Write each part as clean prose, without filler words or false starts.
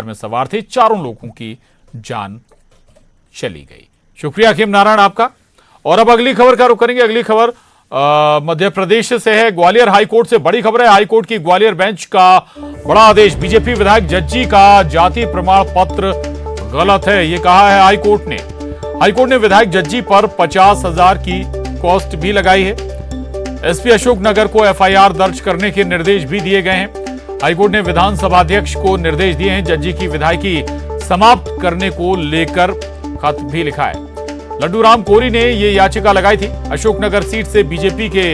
में सवार थे, चारों लोगों की जान चली गई। शुक्रिया हकीम नारायण आपका। और अब अगली खबर का रुख करेंगे। अगली खबर मध्य प्रदेश से है। ग्वालियर हाईकोर्ट से बड़ी खबर है। हाईकोर्ट की ग्वालियर बेंच का बड़ा आदेश। बीजेपी विधायक जज्जी का जाति प्रमाण पत्र गलत है, यह कहा है हाईकोर्ट ने। हाईकोर्ट ने विधायक जज्जी पर 50,000 की कॉस्ट भी लगाई है। एसपी अशोकनगर को एफआईआर दर्ज करने के निर्देश भी दिए गए हैं। हाईकोर्ट ने विधानसभा अध्यक्ष को निर्देश दिए हैं। जज्जी की विधायकी समाप्त करने को लेकर खत भी लिखा है। लड्डू राम कोरी ने यह याचिका लगाई थी। अशोकनगर सीट से बीजेपी के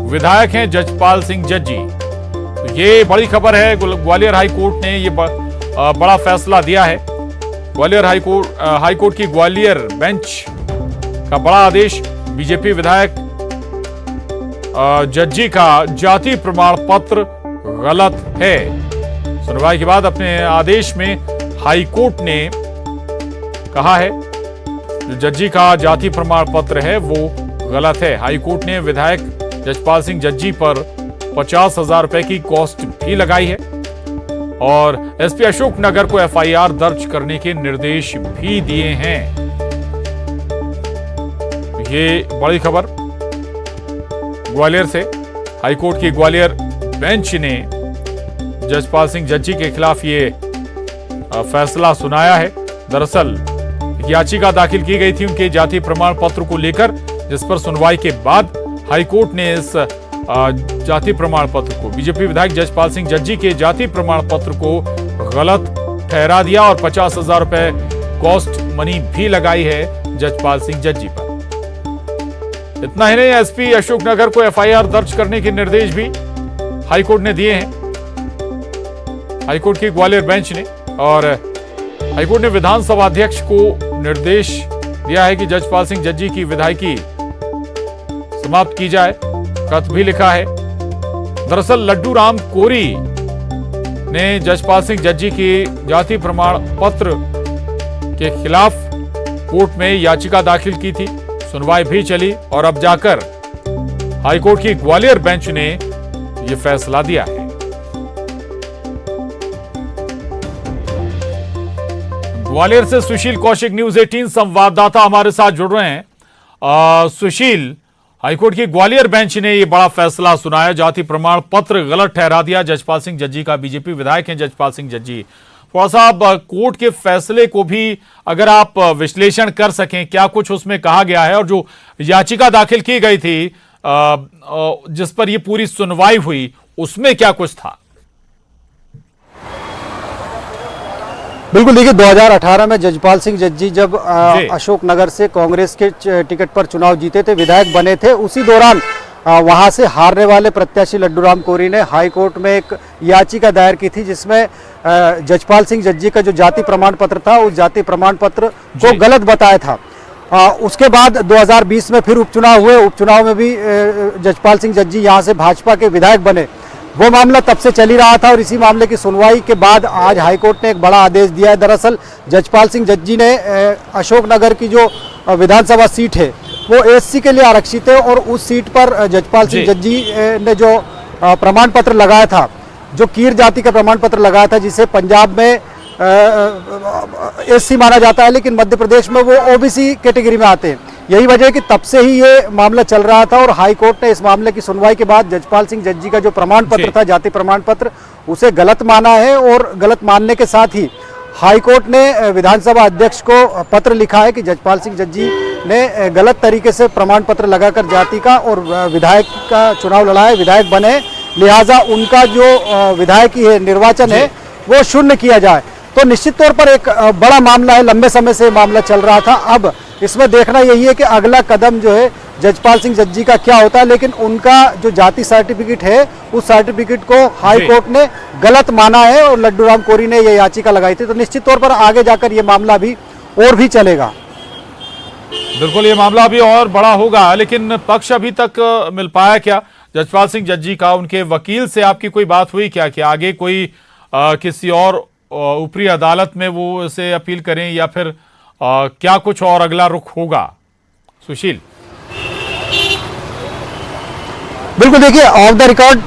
विधायक हैं जजपाल सिंह जज्जी। तो ये बड़ी खबर है। ग्वालियर हाईकोर्ट ने यह बड़ा फैसला दिया है। ग्वालियर हाईकोर्ट की ग्वालियर बेंच का बड़ा आदेश। बीजेपी विधायक जज्जी का जाति प्रमाण पत्र गलत है। सुनवाई के बाद अपने आदेश में हाईकोर्ट ने कहा है जो जज्जी का जाति प्रमाण पत्र है वो गलत है। हाईकोर्ट ने विधायक जजपाल सिंह जज्जी पर 50,000 रुपए की कॉस्ट भी लगाई है और एसपी अशोकनगर को एफआईआर दर्ज करने के निर्देश भी दिए हैं। ये बड़ी खबर ग्वालियर से। हाईकोर्ट की ग्वालियर बेंच ने जजपाल सिंह जज्जी के खिलाफ ये फैसला सुनाया है। दरअसल याचिका दाखिल की गई थी उनके जाति प्रमाण पत्र को लेकर, जिस पर सुनवाई के बाद हाईकोर्ट ने इस जाति प्रमाण पत्र को, बीजेपी विधायक जजपाल सिंह जज्जी के जाति प्रमाण पत्र को गलत ठहरा दिया और 50,000 रुपए कॉस्ट मनी भी लगाई है जजपाल सिंह जज्जी पर। इतना ही नहीं, एसपी अशोकनगर को एफआईआर दर्ज करने के निर्देश भी हाईकोर्ट ने दिए हैं। हाईकोर्ट की ग्वालियर बेंच ने और हाईकोर्ट ने विधानसभा अध्यक्ष को निर्देश दिया है कि जजपाल सिंह जज्जी की विधायकी समाप्त की जाए। खत भी लिखा है। दरअसल लड्डू राम कोरी ने जजपाल सिंह जज्जी की जाति प्रमाण पत्र के खिलाफ कोर्ट में याचिका दाखिल की थी। सुनवाई भी चली और अब जाकर हाईकोर्ट की ग्वालियर बेंच ने यह फैसला दिया है। ग्वालियर से सुशील कौशिक, न्यूज 18 संवाददाता हमारे साथ जुड़ रहे हैं। सुशील, हाईकोर्ट की ग्वालियर बेंच ने यह बड़ा फैसला सुनाया। जाति प्रमाण पत्र गलत ठहरा दिया जजपाल सिंह जज्जी का। बीजेपी विधायक हैं जजपाल सिंह जज्जी। थोड़ा सा कोर्ट के फैसले को भी अगर आप विश्लेषण कर सकें, क्या कुछ उसमें कहा गया है और जो याचिका दाखिल की गई थी जिस पर यह पूरी सुनवाई हुई, उसमें क्या कुछ था? बिल्कुल, देखिए 2018 में जजपाल सिंह जज्जी जब अशोकनगर से कांग्रेस के टिकट पर चुनाव जीते थे, विधायक बने थे, उसी दौरान वहां से हारने वाले प्रत्याशी लड्डू राम कोरी ने हाई कोर्ट में एक याचिका दायर की थी जिसमें जजपाल सिंह जज्जी का जो जाति प्रमाण पत्र था उस जाति प्रमाण पत्र को गलत बताया था। उसके बाद 2020 में फिर उपचुनाव हुए। उपचुनाव में भी जजपाल सिंह जज्जी यहां से भाजपा के विधायक बने। वो मामला तब से चल ही रहा था और इसी मामले की सुनवाई के बाद आज हाईकोर्ट ने एक बड़ा आदेश दिया है। दरअसल जजपाल सिंह जज्जी ने अशोकनगर की जो विधानसभा सीट है वो एससी के लिए आरक्षित है और उस सीट पर जजपाल सिंह जज्जी ने जो प्रमाण पत्र लगाया था, जो कीर जाति का प्रमाण पत्र लगाया था, जिसे पंजाब में एससी माना जाता है लेकिन मध्य प्रदेश में वो ओबीसी कैटेगरी में आते हैं। यही वजह है कि तब से ही ये मामला चल रहा था और हाई कोर्ट ने इस मामले की सुनवाई के बाद जजपाल सिंह जज्जी का जो प्रमाण पत्र था, जाति प्रमाण पत्र, उसे गलत माना है और गलत मानने के साथ ही हाई कोर्ट ने विधानसभा अध्यक्ष को पत्र लिखा है कि जजपाल सिंह जज्जी ने गलत तरीके से प्रमाण पत्र लगाकर जाति का और विधायक का चुनाव लड़ा है, विधायक बने, लिहाजा उनका जो विधायकी है, निर्वाचन है, वो शून्य किया जाए। तो निश्चित तौर पर एक बड़ा मामला है, लंबे समय से मामला चल रहा था। अब इसमें देखना यही है कि अगला कदम जो है जजपाल सिंह जज्जी का क्या होता है, लेकिन उनका जो जाति सर्टिफिकेट है उस सर्टिफिकेट को हाई कोर्ट ने गलत माना है और लड्डू राम कोरी ने यह याचिका लगाई थी। तो निश्चित तौर पर आगे जाकर यह मामला भी और भी चलेगा। बिल्कुल, ये मामला अभी और बड़ा होगा, लेकिन पक्ष अभी तक मिल पाया क्या जजपाल सिंह जज्जी का? उनके वकील से आपकी कोई बात हुई क्या कि आगे कोई किसी और ऊपरी अदालत में वो इसे अपील करें या फिर क्या कुछ और अगला रुख होगा? सुशील, बिल्कुल, देखिए ऑफ द रिकॉर्ड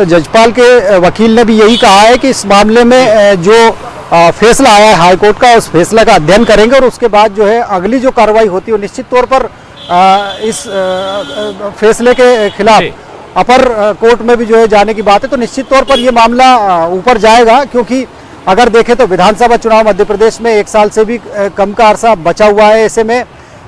जजपाल के वकील ने भी यही कहा है कि इस मामले में जो फैसला आया है हाई कोर्ट का, उस फैसला का अध्ययन करेंगे और उसके बाद जो है अगली जो कार्रवाई होती है वो निश्चित तौर पर इस फैसले के खिलाफ अपर कोर्ट में भी जो है जाने की बात है। तो निश्चित तौर पर ये मामला ऊपर जाएगा, क्योंकि अगर देखें तो विधानसभा चुनाव मध्य प्रदेश में 1 साल से भी कम का अरसा बचा हुआ है। ऐसे में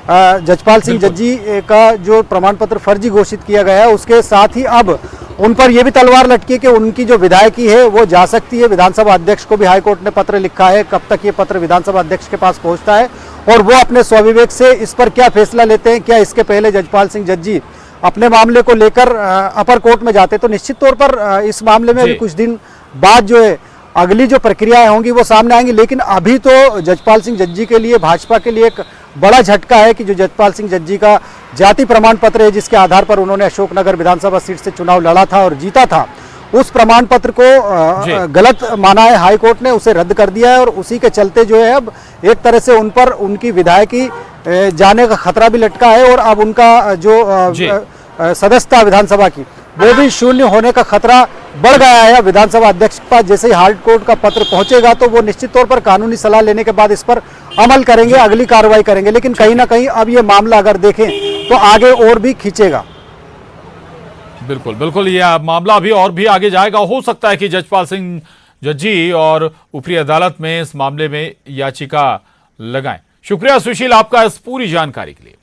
जजपाल सिंह जज्जी का जो प्रमाण पत्र फर्जी घोषित किया गया है, उसके साथ ही अब उन पर यह भी तलवार लटकी है कि उनकी जो विधायकी है वो जा सकती है। विधानसभा अध्यक्ष को भी हाईकोर्ट ने पत्र लिखा है, कब तक ये पत्र विधानसभा अध्यक्ष के पास पहुंचता है और वो अपने स्वविवेक से इस पर क्या फैसला लेते हैं। क्या इसके पहले जजपाल सिंह जज्जी अपने मामले को लेकर अपर कोर्ट में जाते, तो निश्चित तौर पर इस मामले में अभी कुछ दिन बाद जो है अगली जो प्रक्रियाएं होंगी वो सामने आएंगी। लेकिन अभी तो जजपाल सिंह जज्जी के लिए, भाजपा के लिए एक बड़ा झटका है कि जो जजपाल सिंह जज्जी का जाति प्रमाण पत्र है, जिसके आधार पर उन्होंने अशोकनगर विधानसभा सीट से चुनाव लड़ा था और जीता था, उस प्रमाण पत्र को गलत माना है हाई कोर्ट ने, उसे रद्द कर दिया है और उसी के चलते जो है अब एक तरह से उन पर उनकी विधायकी जाने का खतरा भी लटका है और अब उनका जो सदस्यता विधानसभा की वो भी शून्य होने का खतरा बढ़ गया है। विधानसभा अध्यक्ष के पास जैसे ही हाई कोर्ट का पत्र पहुंचेगा तो वो निश्चित तौर पर कानूनी सलाह लेने के बाद इस पर अमल करेंगे, अगली कार्रवाई करेंगे। लेकिन कहीं ना कहीं अब ये मामला अगर देखें तो आगे और भी खींचेगा। बिल्कुल बिल्कुल, ये मामला अभी और भी आगे जाएगा। हो सकता है कि जजपाल सिंह जज्जी और ऊपरी अदालत में इस मामले में याचिका लगाएं। शुक्रिया सुशील आपका इस पूरी जानकारी के लिए।